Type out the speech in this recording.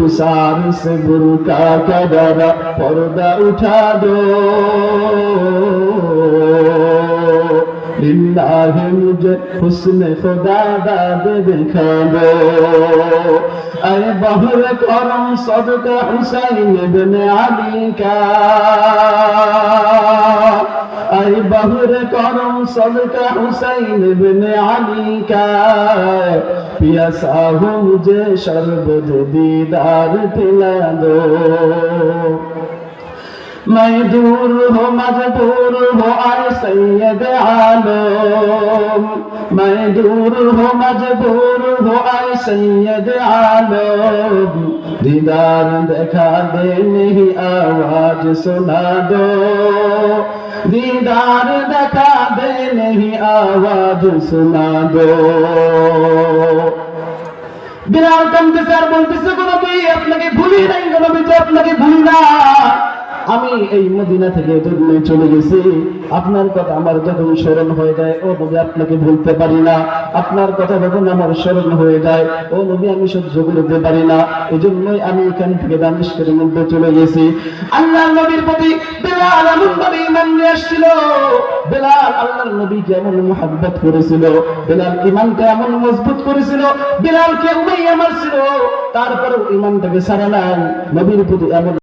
सार से बुरका का डरा पर्दा उठा दो लिल्लाह मुझे हुस्न खुदा दाद दिखा दो अरे बहर करम सदका हुसैन इब्ने अली का अरे बहर करम सदका हुसैन इब्ने अली का पियासा हूँ मुझे शरबत दीदार पिला दो मैं दूर हो मजबूर हो आए सैयद आलम मैं दूर हो मजबूर हो आए सैयद आलम दीदार देखा दे नहीं आवाज सुना दो दीदार देखा दे नहीं आवाज सुना दो बिलाल কাঁদতেছে আর বলতেছে গো নবী আপনাকে ভুলি নাই গো নবী তো আপনাকে ভুলি না আমি এই মদিনা থেকে দূরে চলে গেছি আপনার কথা আমার যখন স্মরণ হয়ে যায় ও নবী আপনাকে ভুলতে পারি না আপনার কথা যখন আমার স্মরণ হয়ে যায় ও নবী আমি সহ্য করতে পারি না এজন্যই আমি এখান থেকে দামেস্কের মধ্যে চলে গেছি আল্লাহর নবীর প্রতি বিলাল এমন ভাবে ঈমান নিয়ে আসছিল বিলাল আল্লাহর নবীকে এমন মুহাব্বত করেছিল বিলাল ঈমানকে এমন মজবুত করেছিল বিলালকে উমাইয়া মারছিল তারপরেও ঈমানটাকে ছাড়ে নাই নবীর প্রতি এমন